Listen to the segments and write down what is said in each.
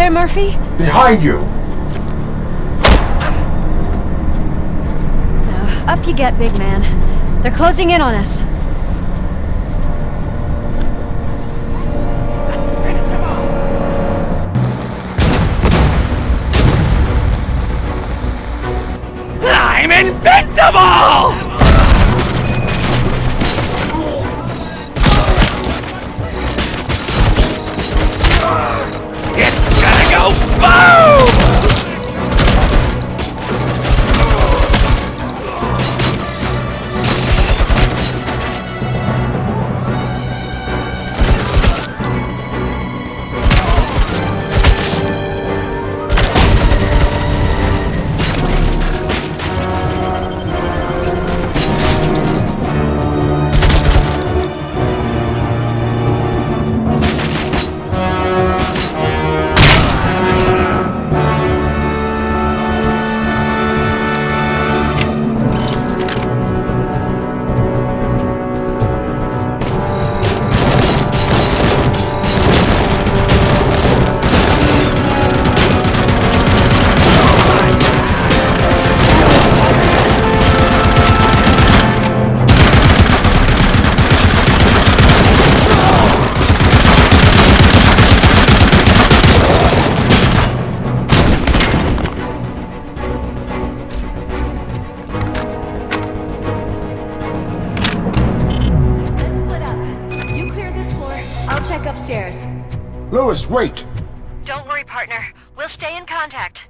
there, Murphy? Behind you! Up you get, big man. They're closing in on us. I'm invincible! It's gonna go boom! Upstairs. Lewis, wait! Don't worry, partner. We'll stay in contact.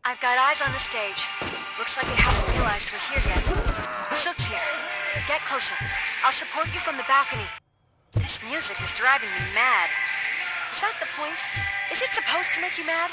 I've got eyes on the stage. Looks like they haven't realized we're here yet. Sook's here. Get closer. I'll support you from the balcony. This music is driving me mad. Is that the point? Is it supposed to make you mad?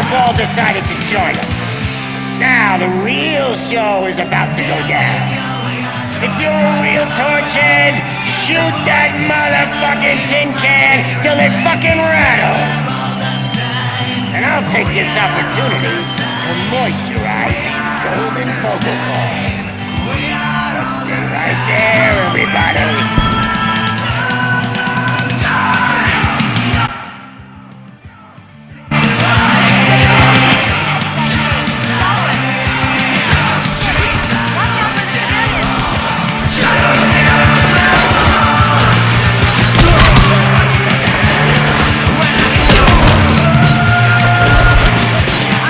Ball decided to join us. Now the real show is about to go down. If you're a real torch head, shoot that motherfucking tin can till it fucking rattles. And I'll take this opportunity to moisturize these golden vocal cords. Let's stay right there, everybody. Watch out for civilians! I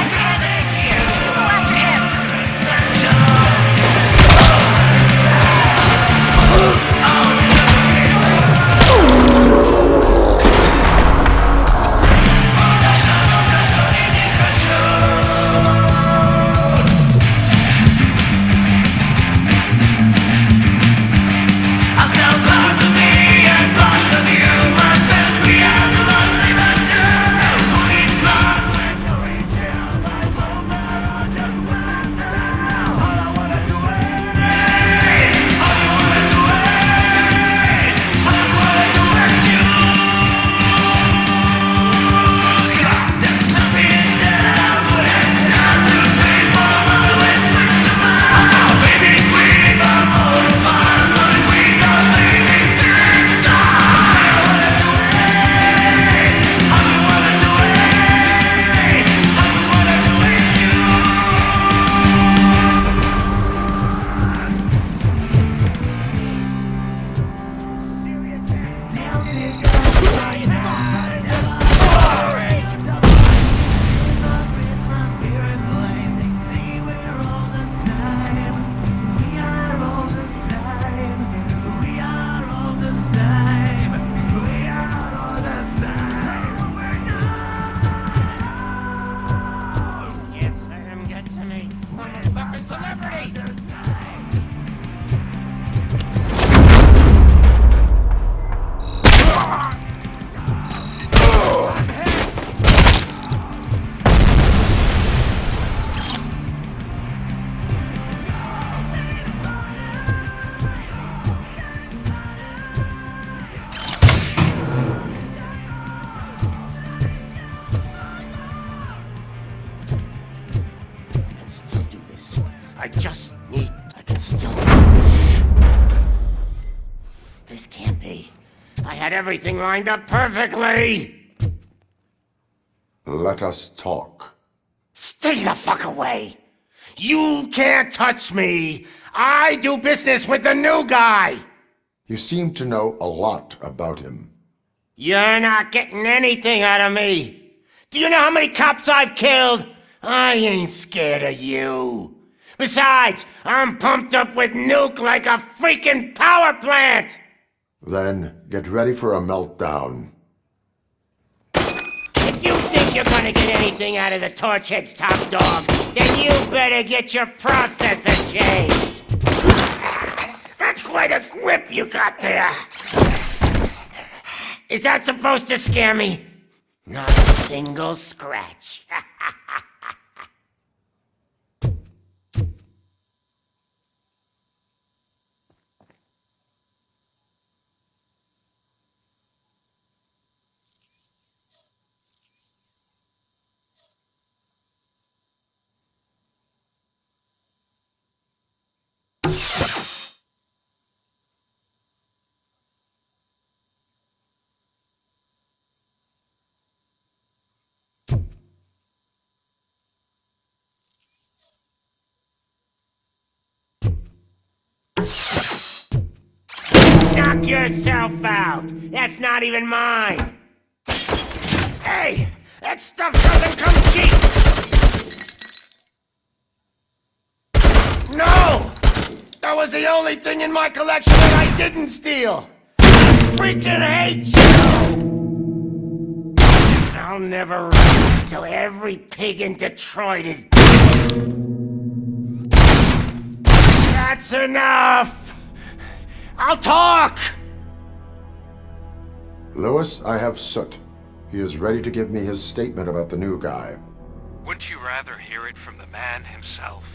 can handle things here. You go after him. Can't let him get to me. I'm a fucking celebrity. I can still do this. I can still. This can't be. I had everything lined up perfectly. Let us talk. Stay the fuck away. You can't touch me. I do business with the new guy. You seem to know a lot about him. You're not getting anything out of me. Do you know how many cops I've killed? I ain't scared of you. Besides, I'm pumped up with nuke like a freaking power plant. Then get ready for a meltdown. If you think you're gonna get anything out of the Torchhead's top dog, then you better get your processor changed. That's quite a grip you got there. Is that supposed to scare me? Not a single scratch. Knock yourself out. That's not even mine. Hey, that stuff doesn't come cheap. No! That was the only thing in my collection that I didn't steal. I freaking hate you! I'll never rest until every pig in Detroit is dead. That's enough! I'll talk! Lewis, I have Soot. He is ready to give me his statement about the new guy. Wouldn't you rather hear it from the man himself?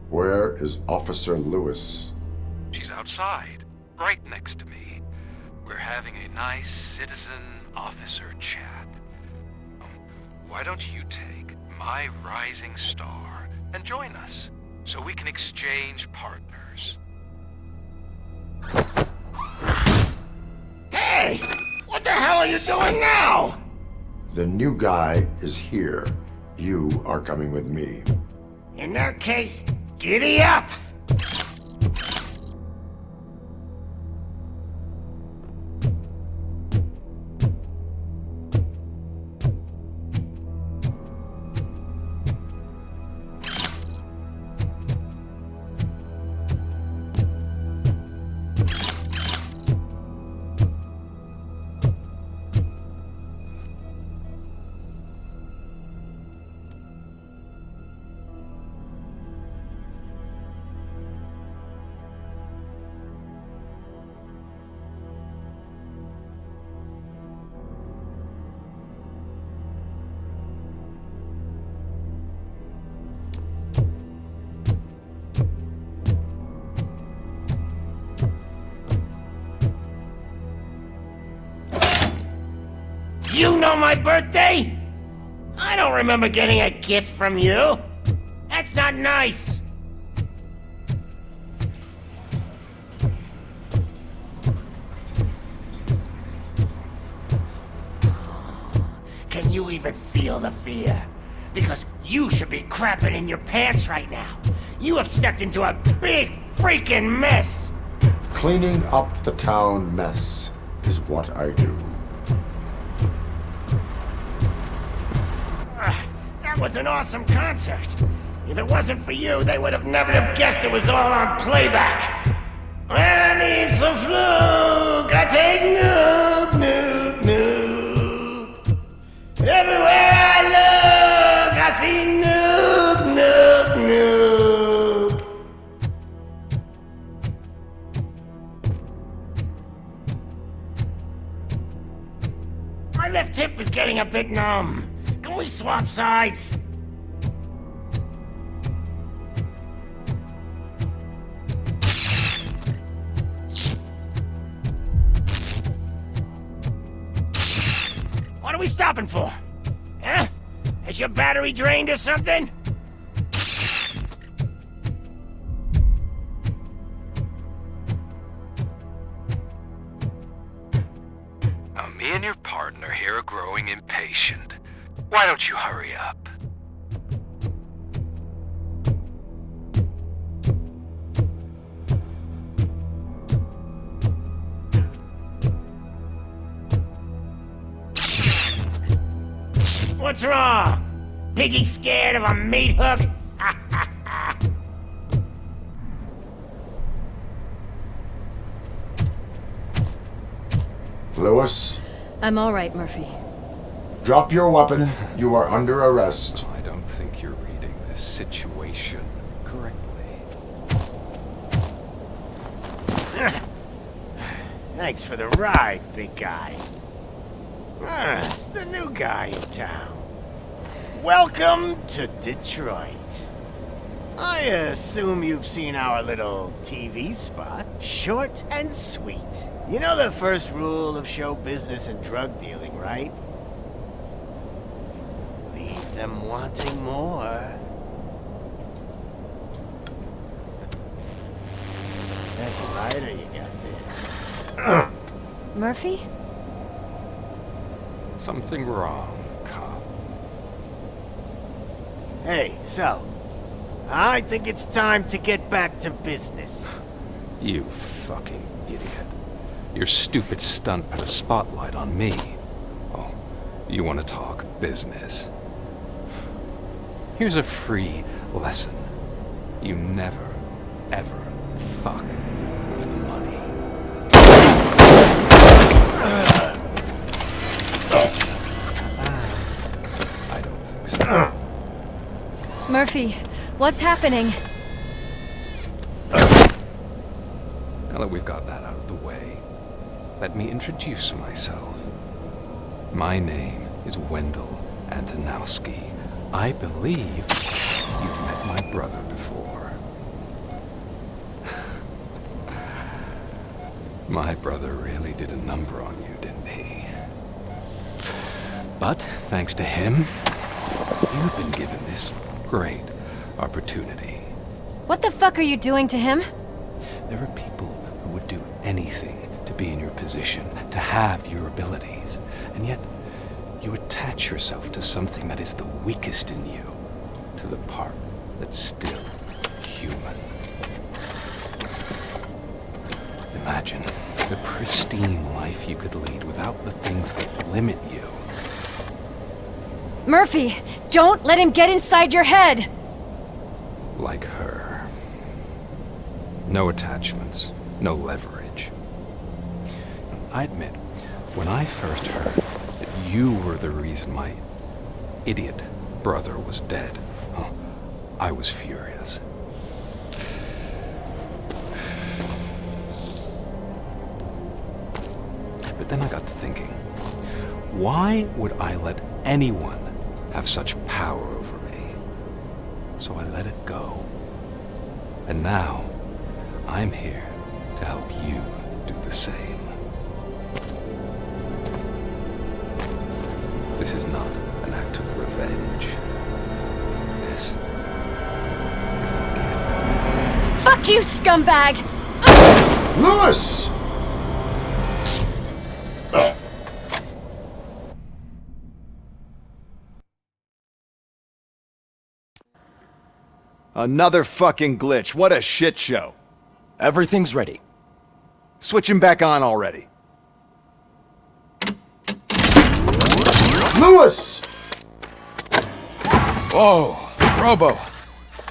Where is Officer Lewis? She's outside, right next to me. We're having a nice citizen-officer chat. Why don't you take my rising star and join us, so we can exchange partners? Hey! What the hell are you doing now? The new guy is here. You are coming with me. In that case, giddy up! You know my birthday? I don't remember getting a gift from you. That's not nice. Can you even feel the fear? Because you should be crapping in your pants right now. You have stepped into a big freaking mess. Cleaning up the town mess is what I do. That was an awesome concert. If it wasn't for you, they would have never have guessed it was all on playback. When I need some fluke, I take nuke, nuke, nuke. Everywhere I look, I see nuke, nuke, nuke. My left hip is getting a bit numb. Can we swap sides? What are we stopping for? Huh? Is your battery drained or something? Now, me and your partner here are growing impatient. Why don't you hurry up? What's wrong? Piggy scared of a meat hook? Lewis, I'm all right, Murphy. drop your weapon. You are under arrest. I don't think you're reading this situation correctly. Thanks for the ride, big guy. It's the new guy in town. Welcome to Detroit. I assume you've seen our little TV spot. Short and sweet. You know the first rule of show business and drug dealing, right? Leave them wanting more. That's a lighter you got there. Murphy? Something wrong, cop. Hey, so, I think it's time to get back to business. You fucking idiot. Your stupid stunt put a spotlight on me. Oh, you want to talk business? Here's a free lesson. You never, ever fuck with the money. I don't think so. Murphy, what's happening? Now that we've got that out of the way, let me introduce myself. My name is Wendell Antonowski. I believe you've met my brother before. My brother really did a number on you, didn't he? But thanks to him, you've been given this great opportunity. What the fuck are you doing to him? There are people who would do anything to to be in your position, to have your abilities, and yet you attach yourself to something that is the weakest in you, to the part that's still human. Imagine the pristine life you could lead without the things that limit you. Murphy, don't let him get inside your head! Like her. No attachments, no leverage. I admit, when I first heard that you were the reason my idiot brother was dead, I was furious. But then I got to thinking, why would I let anyone have such power over me? So I let it go. And now, I'm here to help you do the same. This is not an act of revenge. This is a gift. Fuck you, scumbag! Lewis! Another fucking glitch. What a shit show. Everything's ready. Switch him back on already. Lewis! Whoa, Robo.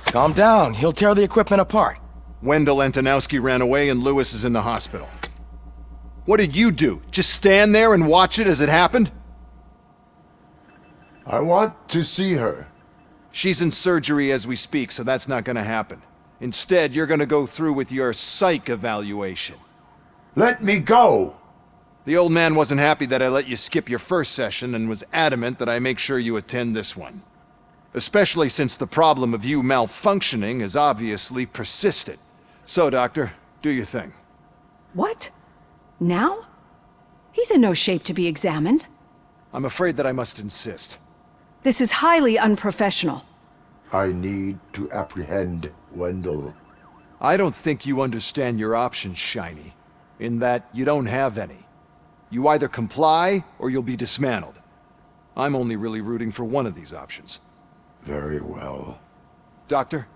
Calm down, he'll tear the equipment apart. Wendell Antonowski ran away and Lewis is in the hospital. What did you do? Just stand there and watch it as it happened? I want to see her. She's in surgery as we speak, so that's not gonna happen. Instead, you're gonna go through with your psych evaluation. Let me go! The old man wasn't happy that I let you skip your first session and was adamant that I make sure you attend this one. Especially since the problem of you malfunctioning has obviously persisted. So, Doctor, do your thing. What? Now? He's in no shape to be examined. I'm afraid that I must insist. This is highly unprofessional. I need to apprehend Wendell. I don't think you understand your options, Shiny. In that you don't have any. You either comply or you'll be dismantled. I'm only really rooting for one of these options. Very well. Doctor?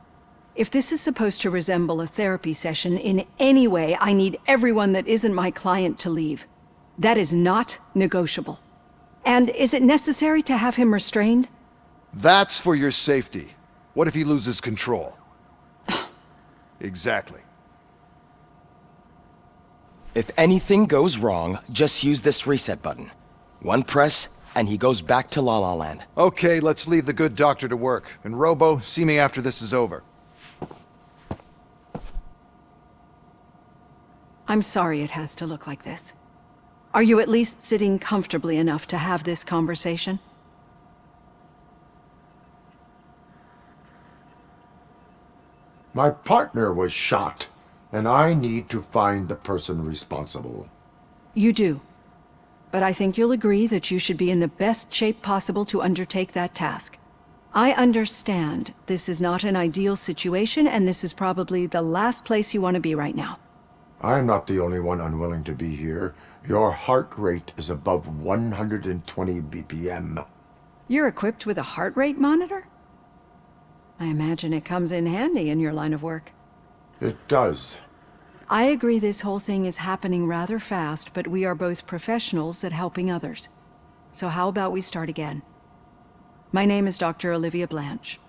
If this is supposed to resemble a therapy session in any way, I need everyone that isn't my client to leave. That is not negotiable. And is it necessary to have him restrained? That's for your safety. What if he loses control? Exactly. If anything goes wrong, just use this reset button. One press, and he goes back to La La Land. Okay, let's leave the good doctor to work. And Robo, see me after this is over. I'm sorry it has to look like this. Are you at least sitting comfortably enough to have this conversation? My partner was shot, and I need to find the person responsible. You do. But I think you'll agree that you should be in the best shape possible to undertake that task. I understand this is not an ideal situation, and this is probably the last place you want to be right now. I'm not the only one unwilling to be here. Your heart rate is above 120 BPM. You're equipped with a heart rate monitor? I imagine it comes in handy in your line of work. It does. I agree this whole thing is happening rather fast, but we are both professionals at helping others. So how about we start again? My name is Dr. Olivia Blanche.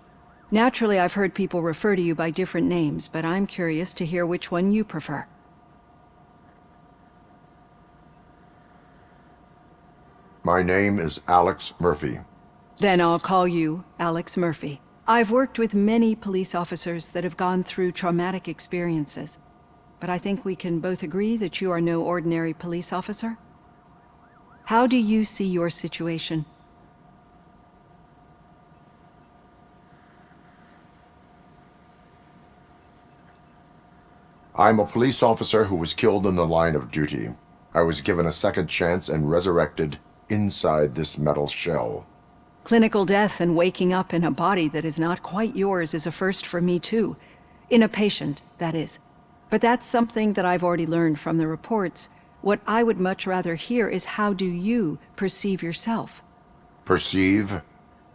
Naturally, I've heard people refer to you by different names, but I'm curious to hear which one you prefer. My name is Alex Murphy. Then I'll call you Alex Murphy. I've worked with many police officers that have gone through traumatic experiences, but I think we can both agree that you are no ordinary police officer. How do you see your situation? I'm a police officer who was killed in the line of duty. I was given a second chance and resurrected inside this metal shell. Clinical death and waking up in a body that is not quite yours is a first for me too. In a patient, that is. But that's something that I've already learned from the reports. What I would much rather hear is how do you perceive yourself? Perceive?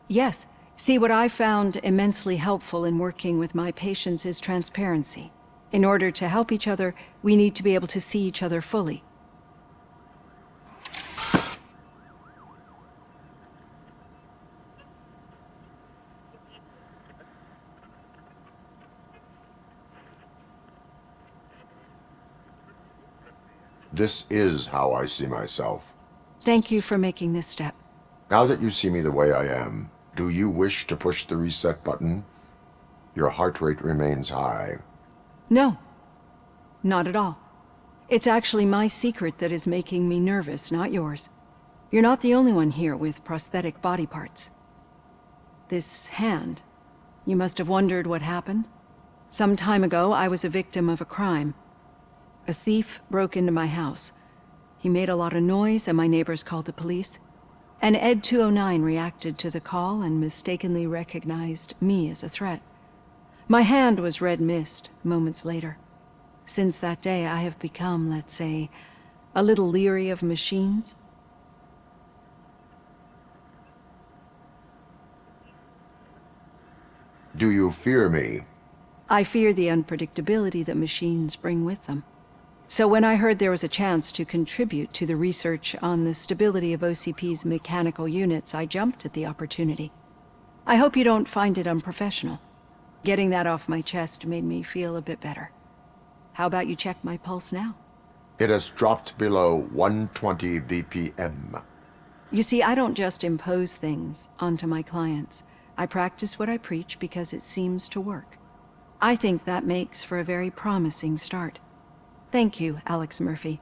Yes. See, what I found immensely helpful in working with my patients is transparency. In order to help each other, we need to be able to see each other fully. This is how I see myself. Thank you for making this step. Now that you see me the way I am, do you wish to push the reset button? Your heart rate remains high. No, not at all. It's actually my secret that is making me nervous, not yours. You're not the only one here with prosthetic body parts. This hand, you must have wondered what happened. Some time ago, I was a victim of a crime. A thief broke into my house. He made a lot of noise and my neighbors called the police. And Ed 209 reacted to the call and mistakenly recognized me as a threat. My hand was red mist moments later. Since that day, I have become, let's say, a little leery of machines. Do you fear me? I fear the unpredictability that machines bring with them. So when I heard there was a chance to contribute to the research on the stability of OCP's mechanical units, I jumped at the opportunity. I hope you don't find it unprofessional. Getting that off my chest made me feel a bit better. How about you check my pulse now? It has dropped below 120 BPM. You see, I don't just impose things onto my clients. I practice what I preach because it seems to work. I think that makes for a very promising start. Thank you, Alex Murphy.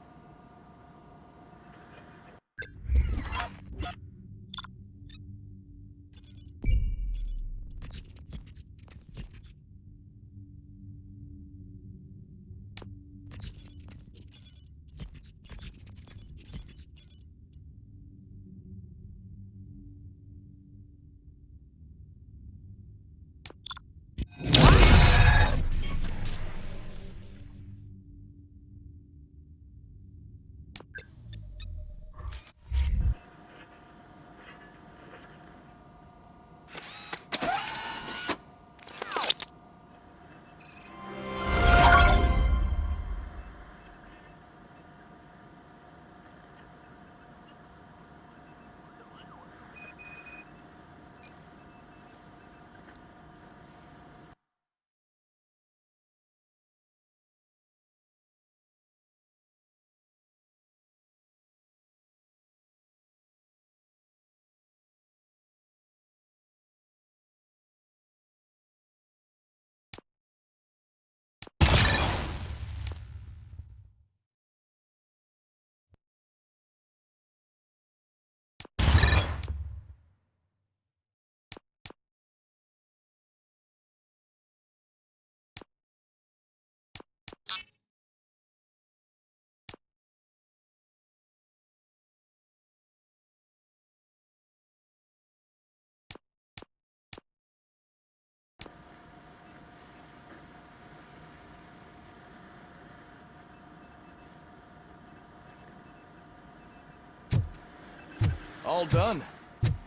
All done.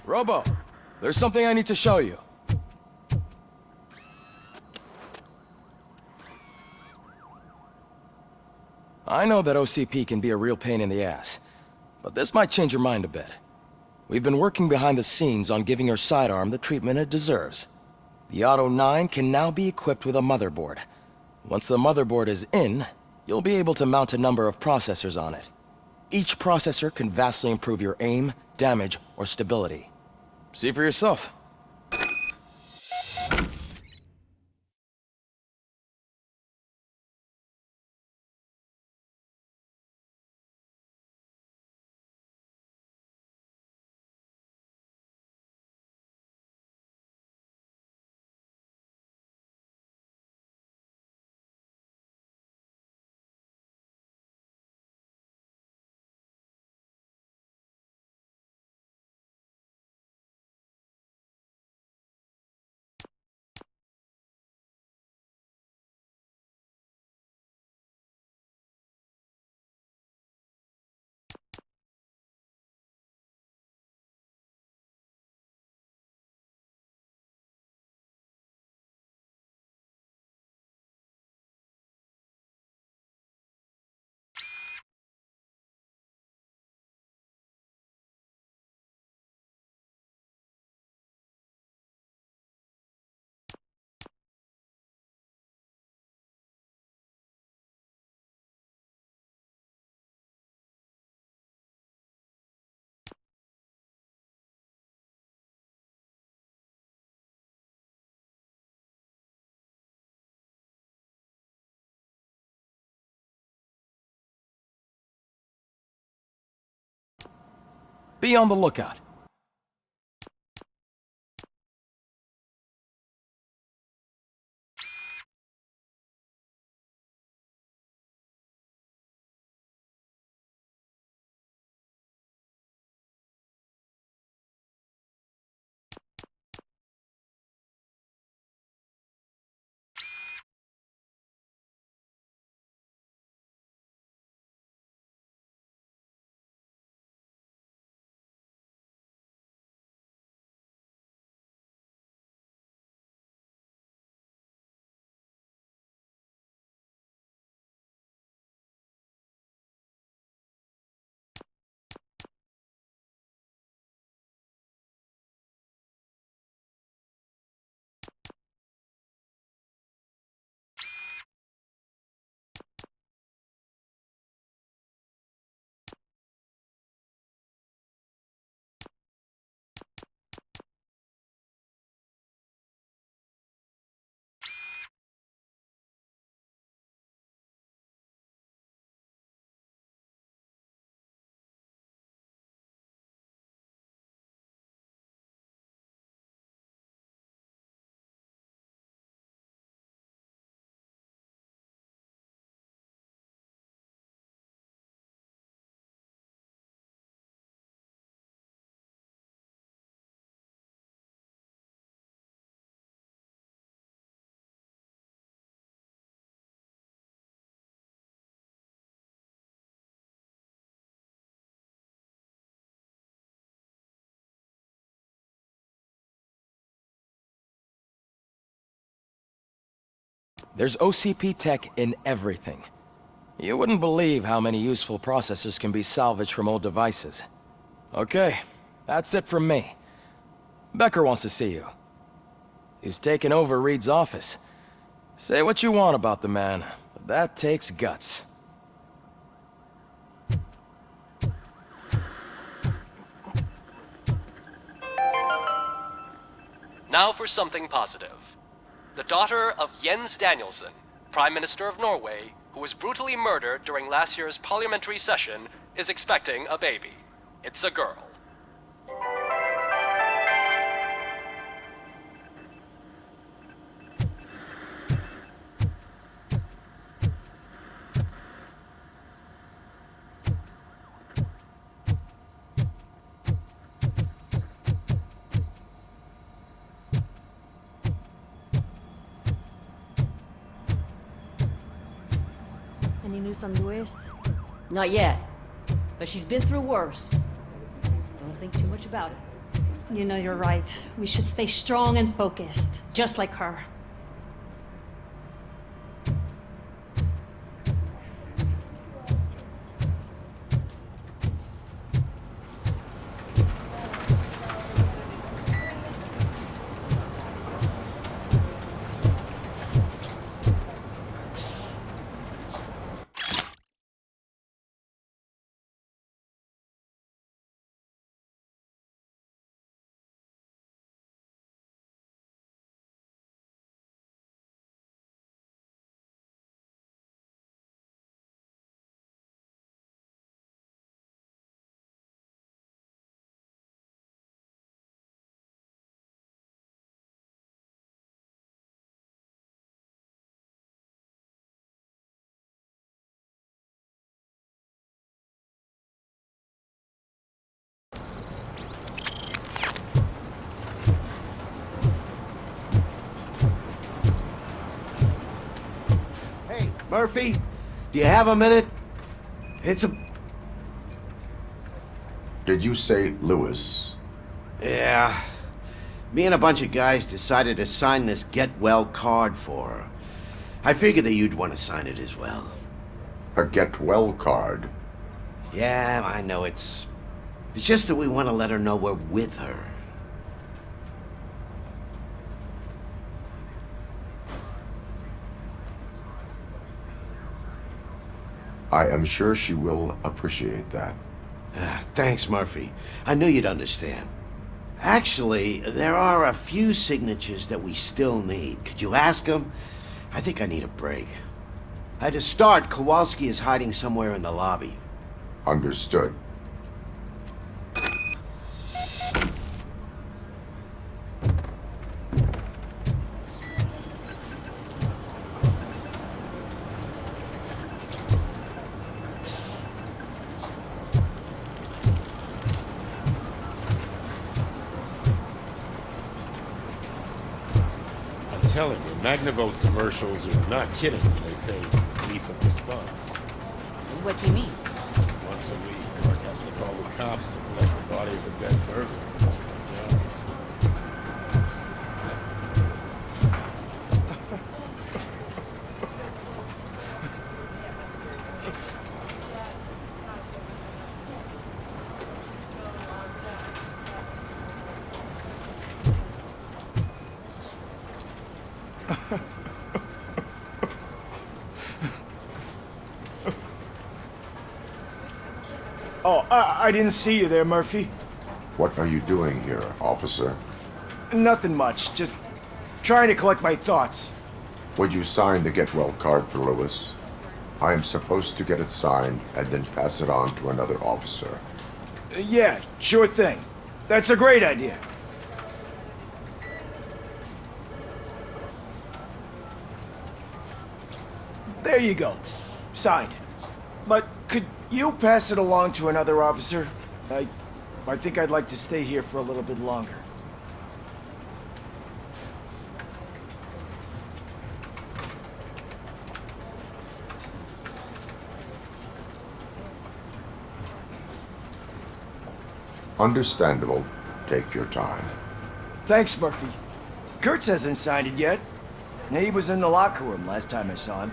Robo, there's something I need to show you. I know that OCP can be a real pain in the ass, but this might change your mind a bit. We've been working behind the scenes on giving your sidearm the treatment it deserves. The Auto 9 can now be equipped with a motherboard. Once the motherboard is in, you'll be able to mount a number of processors on it. Each processor can vastly improve your aim, damage, or stability. See for yourself. Be on the lookout. There's OCP tech in everything. You wouldn't believe how many useful processors can be salvaged from old devices. Okay, that's it from me. Becker wants to see you. He's taken over Reed's office. Say what you want about the man, but that takes guts. Now for something positive. The daughter of Jens Danielson, Prime Minister of Norway, who was brutally murdered during last year's parliamentary session, is expecting a baby. It's a girl. Any news on Luis? Not yet, but she's been through worse. Don't think too much about it. You know you're right. We should stay strong and focused, just like her. Murphy, do you have a minute? Did you say Lewis? Yeah. Me and a bunch of guys decided to sign this get well card for her. I figured that you'd want to sign it as well. A get well card? Yeah, I know it's just that we want to let her know we're with her. I am sure she will appreciate that. Thanks, Murphy. I knew you'd understand. Actually, there are a few signatures that we still need. Could you ask them? I think I need a break. To start, Kowalski is hiding somewhere in the lobby. Understood. telling you, Magnavolt commercials are not kidding when they say lethal response. What do you mean? Once a week, Mark has to call the cops to collect the body of a dead burglar from his front yard. Oh, I didn't see you there, Murphy. What are you doing here, officer? Nothing much, just trying to collect my thoughts. Would you sign the get well card for Lewis? I am supposed to get it signed and then pass it on to another officer. Yeah, sure thing. That's a great idea. There you go. Signed. But could you pass it along to another officer? I think I'd like to stay here for a little bit longer. Understandable. Take your time. Thanks, Murphy. Kurtz hasn't signed it yet. He was in the locker room last time I saw him.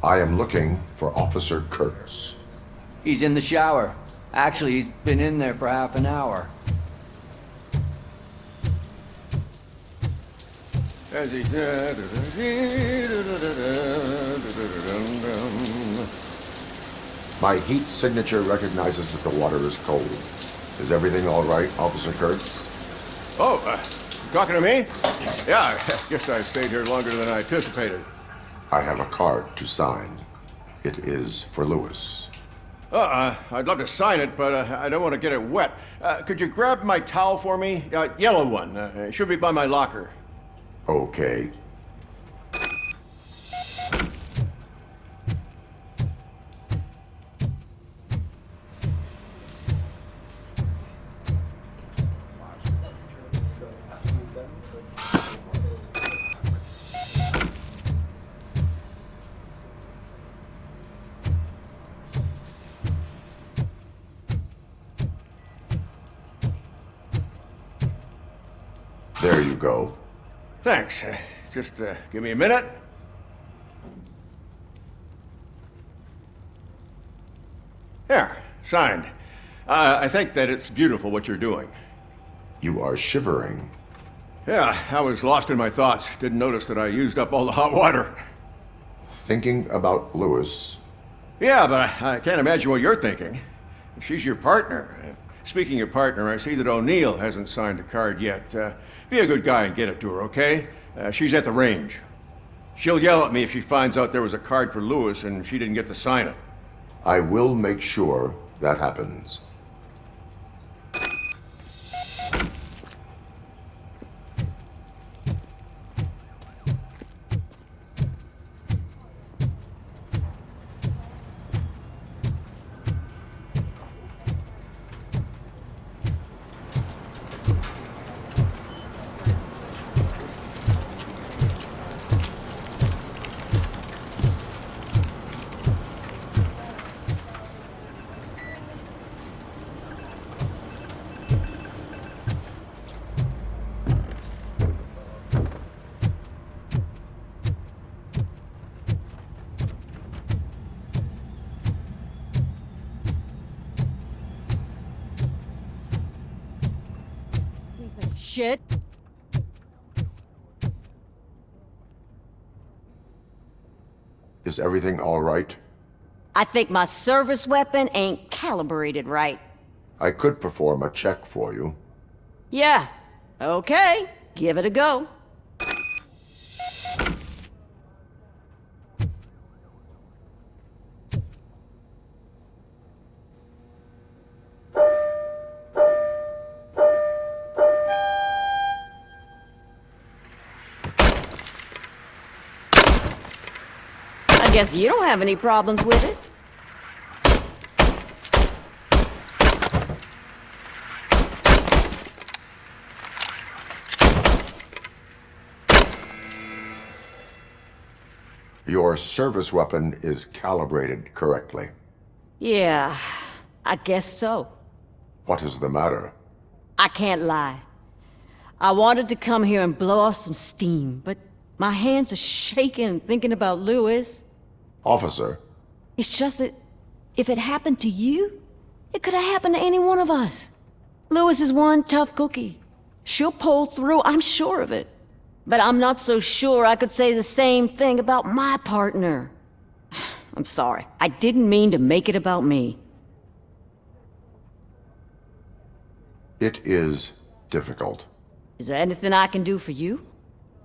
I am looking for Officer Kurtz. He's in the shower. Actually, he's been in there for half an hour. My heat signature recognizes that the water is cold. Is everything all right, Officer Kurtz? Oh, talking to me? Yeah, I guess I stayed here longer than I anticipated. I have a card to sign. It is for Lewis. I'd love to sign it, but I don't want to get it wet. Could you grab my towel for me? Yellow one. It should be by my locker. Okay. There you go. Thanks. Just give me a minute. There, signed. I think that it's beautiful what you're doing. You are shivering. Yeah, I was lost in my thoughts. Didn't notice that I used up all the hot water. Thinking about Lewis. Yeah, but I can't imagine what you're thinking. She's your partner. Speaking of partner, I see that O'Neill hasn't signed a card yet. Be a good guy and get it to her, okay? She's at the range. She'll yell at me if she finds out there was a card for Lewis and she didn't get to sign it. I will make sure that happens. Shit. Is everything all right? I think my service weapon ain't calibrated right. I could perform a check for you. Yeah. Okay. Give it a go. I guess you don't have any problems with it. Your service weapon is calibrated correctly. Yeah, I guess so. What is the matter? I can't lie. I wanted to come here and blow off some steam, but my hands are shaking thinking about Lewis. Officer, It's just that if it happened to you, it could have happened to any one of us. Lewis is one tough cookie. She'll pull through, I'm sure of it. But I'm not so sure I could say the same thing about my partner. I'm sorry. I didn't mean to make it about me. it is difficult. Is there anything I can do for you?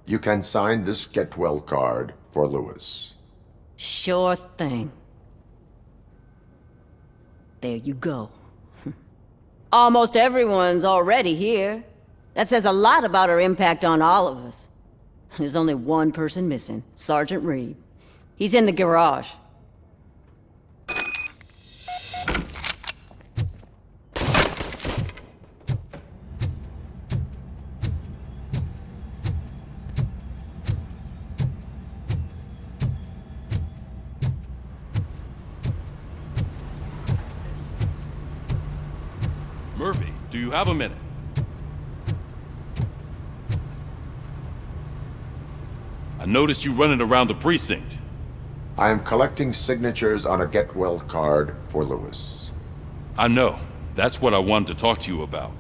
You can sign this get well card for Lewis. Sure thing. There you go. Almost everyone's already here. That says a lot about her impact on all of us. There's only one person missing, Sergeant Reed. He's in the garage. Murphy, do you have a minute? I noticed you running around the precinct. I am collecting signatures on a get well card for Lewis. I know. That's what I wanted to talk to you about.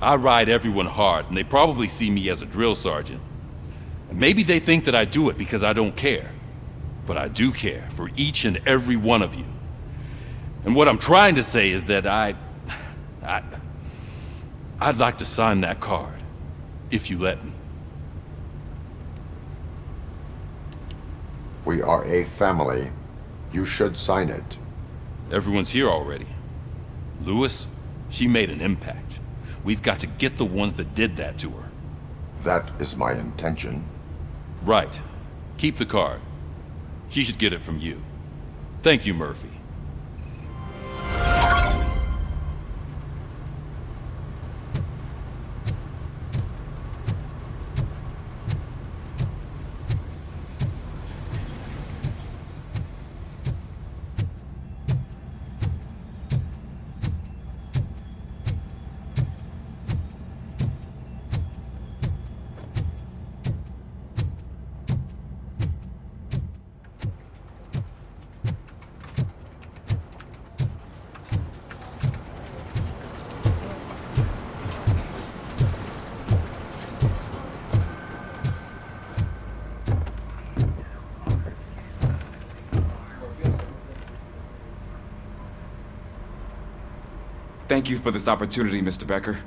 I ride everyone hard, and they probably see me as a drill sergeant. And maybe they think that I do it because I don't care. But I do care for each and every one of you. And what I'm trying to say is that I'd like to sign that card, if you let me. We are a family. You should sign it. Everyone's here already. Lewis, she made an impact. We've got to get the ones that did that to her. That is my intention. Right. Keep the card. She should get it from you. Thank you, Murphy. Thank you for this opportunity, Mr. Becker.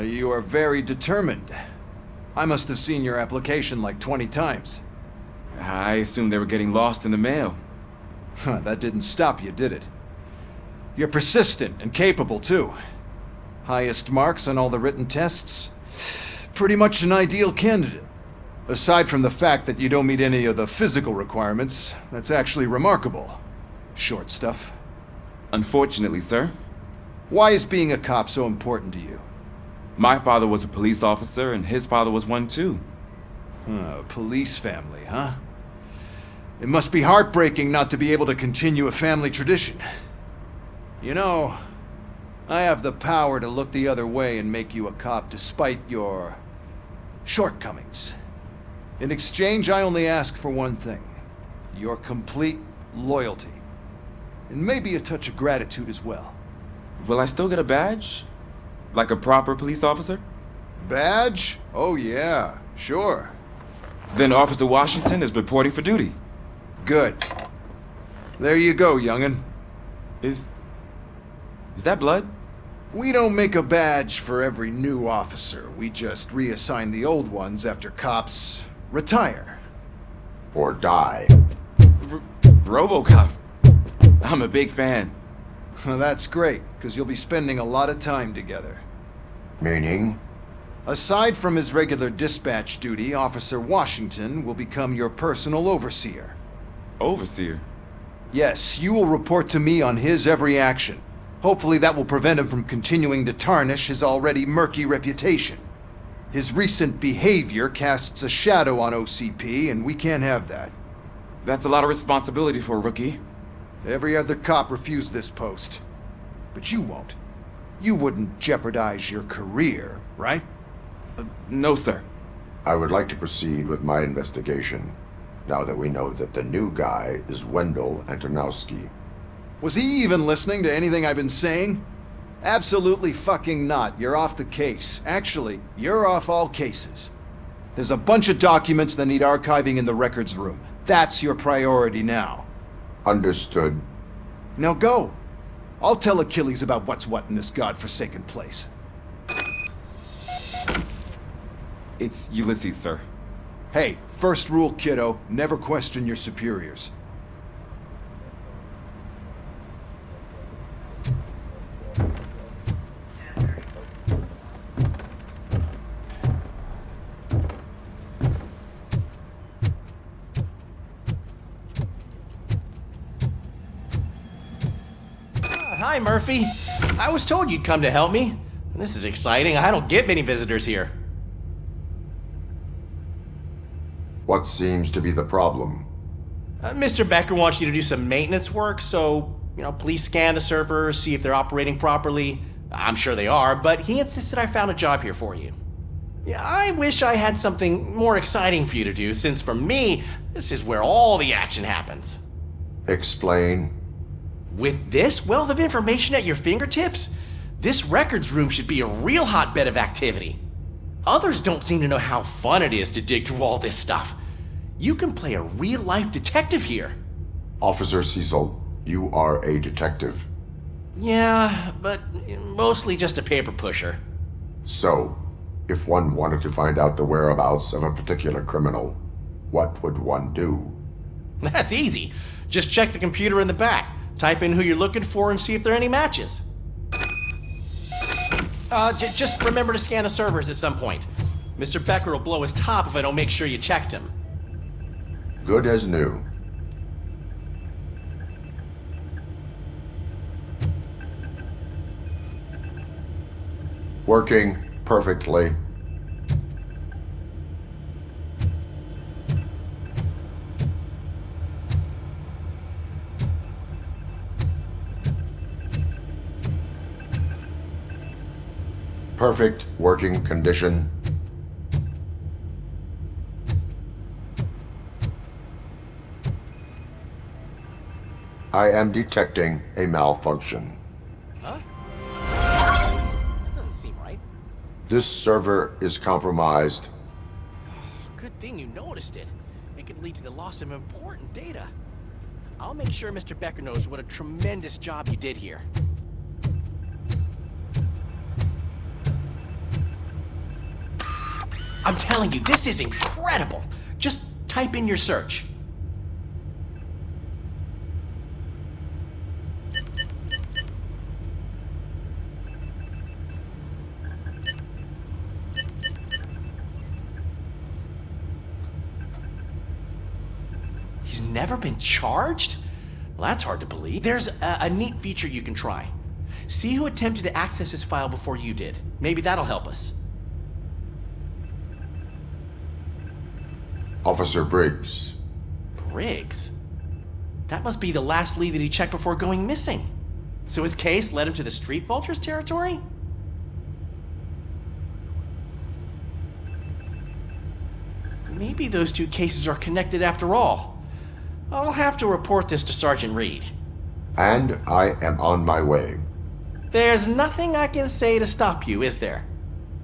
You are very determined. I must have seen your application like 20 times. I assumed they were getting lost in the mail. That didn't stop you, did it? You're persistent and capable, too. Highest marks on all the written tests. Pretty much an ideal candidate. Aside from the fact that you don't meet any of the physical requirements, that's actually remarkable. Short stuff. Unfortunately, sir. Why is being a cop so important to you? My father was a police officer, and his father was one too. A police family, huh? It must be heartbreaking not to be able to continue a family tradition. You know, I have the power to look the other way and make you a cop despite your shortcomings. In exchange, I only ask for one thing. Your complete loyalty. And maybe a touch of gratitude as well. Will I still get a badge? Like a proper police officer? Badge? Oh yeah, sure. Then Officer Washington is reporting for duty. Good. There you go, young'un. Is that blood? We don't make a badge for every new officer. We just reassign the old ones after cops retire. Or die. Robocop. I'm a big fan. Well, that's great, because you'll be spending a lot of time together. Meaning? Aside from his regular dispatch duty, Officer Washington will become your personal overseer. Overseer? Yes, you will report to me on his every action. Hopefully that will prevent him from continuing to tarnish his already murky reputation. His recent behavior casts a shadow on OCP, and we can't have that. That's a lot of responsibility for a rookie. Every other cop refused this post. But you won't. You wouldn't jeopardize your career, right? No, sir. I would like to proceed with my investigation, now that we know that the new guy is Wendell Antonowski. Was he even listening to anything I've been saying? Absolutely fucking not. You're off the case. Actually, you're off all cases. There's a bunch of documents that need archiving in the records room. That's your priority now. Understood. Now go. I'll tell Achilles about what's what in this godforsaken place. It's Ulysses, sir. Hey, first rule, kiddo, never question your superiors. Hi, Murphy. I was told you'd come to help me. This is exciting. I don't get many visitors here. What seems to be the problem? Mr. Becker wants you to do some maintenance work, so, please scan the servers, see if they're operating properly. I'm sure they are, but he insisted I found a job here for you. Yeah, I wish I had something more exciting for you to do, since for me, this is where all the action happens. Explain. With this wealth of information at your fingertips, this records room should be a real hotbed of activity. Others don't seem to know how fun it is to dig through all this stuff. You can play a real-life detective here. Officer Cecil, you are a detective. Yeah, but mostly just a paper pusher. So, if one wanted to find out the whereabouts of a particular criminal, what would one do? That's easy. Just check the computer in the back. Type in who you're looking for and see if there are any matches. Just remember to scan the servers at some point. Mr. Becker will blow his top if I don't make sure you checked him. Good as new. Working perfectly. Perfect working condition. I am detecting a malfunction. Huh? That doesn't seem right. This server is compromised. Good thing you noticed it. It could lead to the loss of important data. I'll make sure Mr. Becker knows what a tremendous job you did here. I'm telling you, this is incredible. Just type in your search. He's never been charged? Well, that's hard to believe. There's a neat feature you can try. See who attempted to access his file before you did. Maybe that'll help us. Officer Briggs. Briggs? That must be the last lead that he checked before going missing. So his case led him to the Street Vultures territory? Maybe those two cases are connected after all. I'll have to report this to Sergeant Reed. And I am on my way. There's nothing I can say to stop you, is there?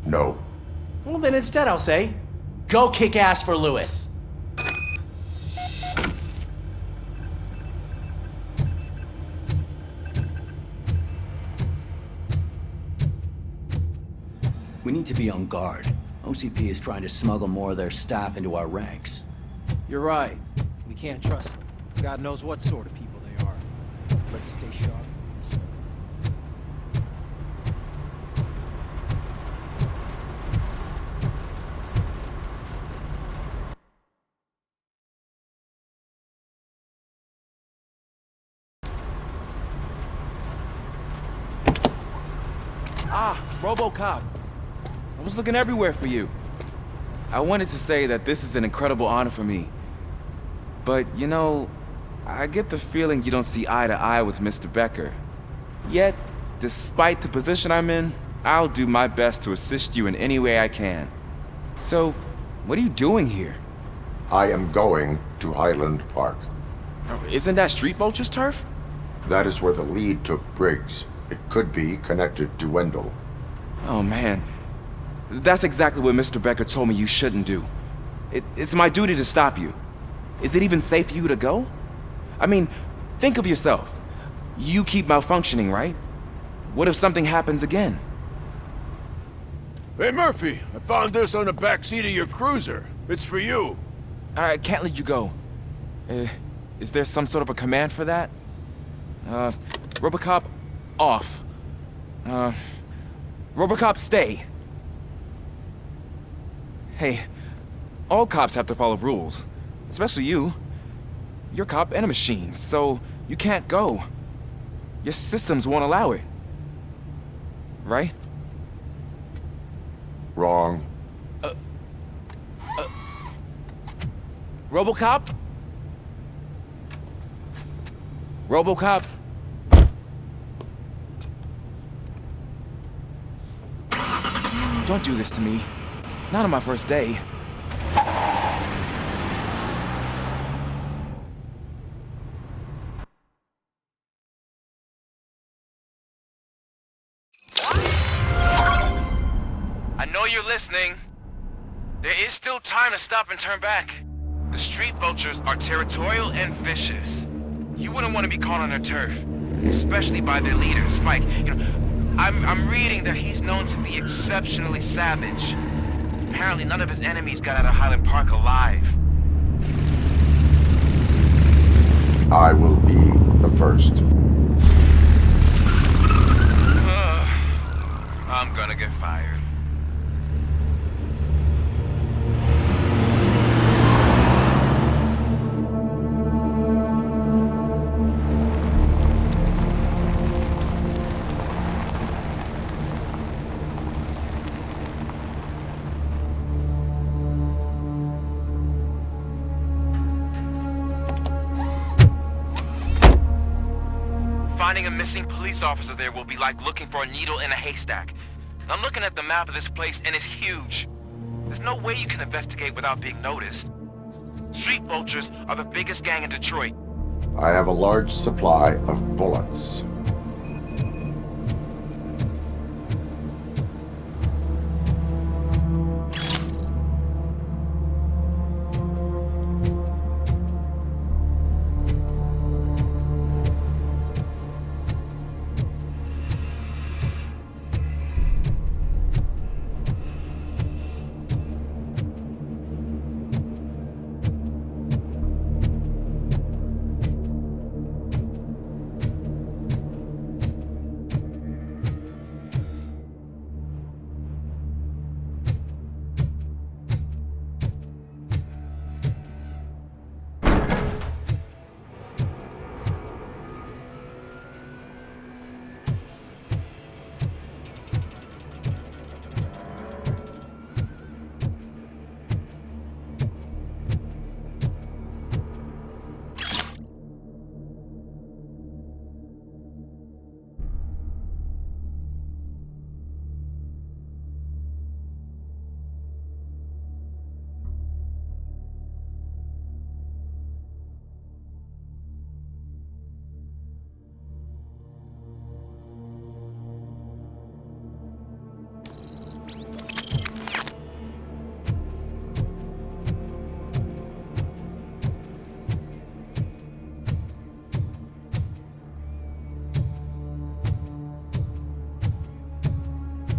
No. Well, then instead I'll say, go kick ass for Lewis. We need to be on guard. OCP is trying to smuggle more of their staff into our ranks. You're right. We can't trust them. God knows what sort of people they are. Let's stay sharp. Ah, Robocop. I was looking everywhere for you. I wanted to say that this is an incredible honor for me. But, you know, I get the feeling you don't see eye to eye with Mr. Becker. Yet, despite the position I'm in, I'll do my best to assist you in any way I can. So, what are you doing here? I am going to Highland Park. Isn't that Street Vulture's turf? That is where the lead took Briggs. It could be connected to Wendell. Oh man, that's exactly what Mr. Becker told me you shouldn't do. It's my duty to stop you. Is it even safe for you to go? I mean, think of yourself. You keep malfunctioning, right? What if something happens again? Hey, Murphy, I found this on the back seat of your cruiser. It's for you. I can't let you go. Is there some sort of a command for that? Robocop, off. Robocop, stay. Hey, all cops have to follow rules. Especially you. You're a cop and a machine, so you can't go. Your systems won't allow it. Right? Wrong. Robocop? Robocop? Don't do this to me. Not on my first day. I know you're listening. There is still time to stop and turn back. The street vultures are territorial and vicious. You wouldn't want to be caught on their turf, especially by their leader, Spike. You know, I'm reading that he's known to be exceptionally savage. Apparently none of his enemies got out of Highland Park alive. I will be the first. I'm gonna get fired. Finding a missing police officer there will be like looking for a needle in a haystack. I'm looking at the map of this place and it's huge. There's no way you can investigate without being noticed. Street vultures are the biggest gang in Detroit. I have a large supply of bullets.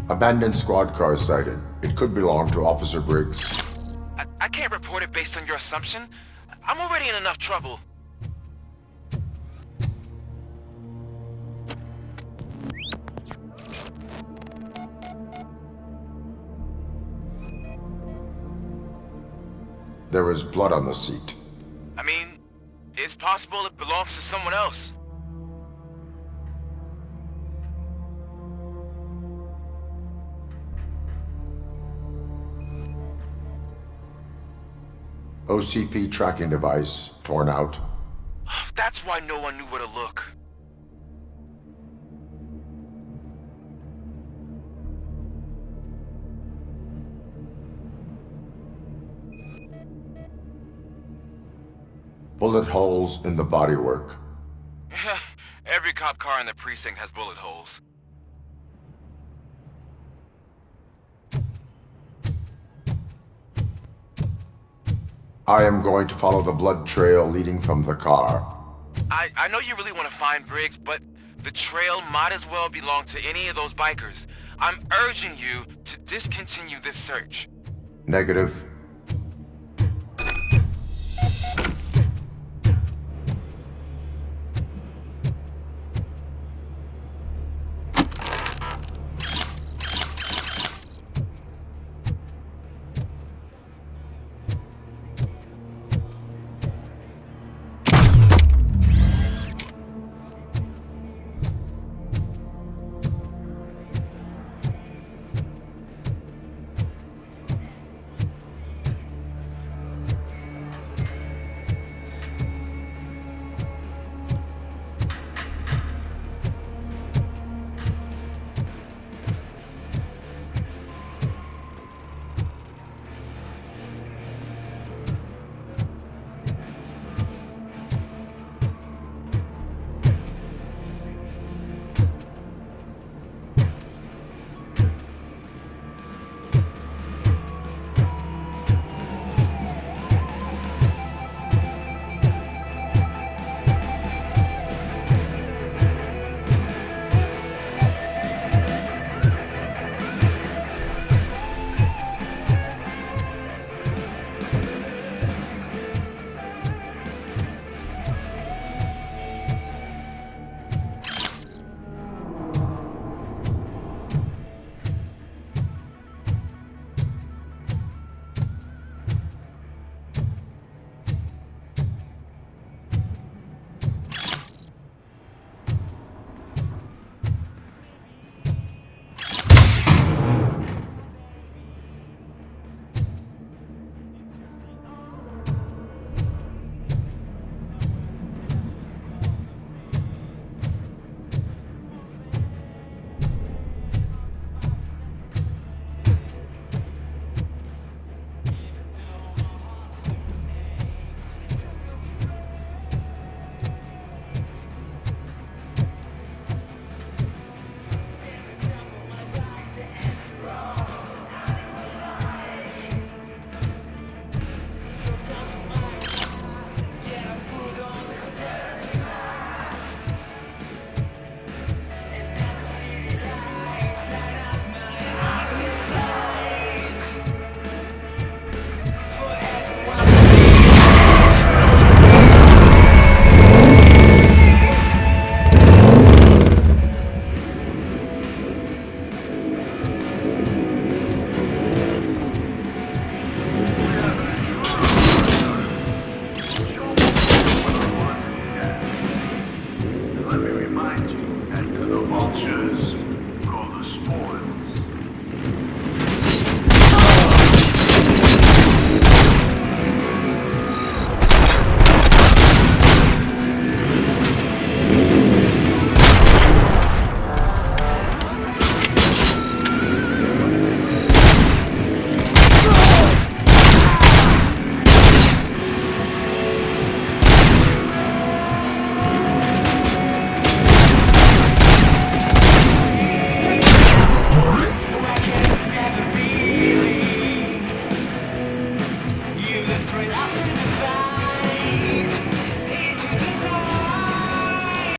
Abandoned squad car sighted. It could belong to Officer Briggs. I can't report it based on your assumption. I'm already in enough trouble. There is blood on the seat. I mean, it's possible it belongs to someone else. OCP tracking device torn out. That's why no one knew where to look. Bullet holes in the bodywork. Every cop car in the precinct has bullet holes. I am going to follow the blood trail leading from the car. I know you really want to find Briggs, but the trail might as well belong to any of those bikers. I'm urging you to discontinue this search. Negative. Let me remind you that to the vultures, call the spoil.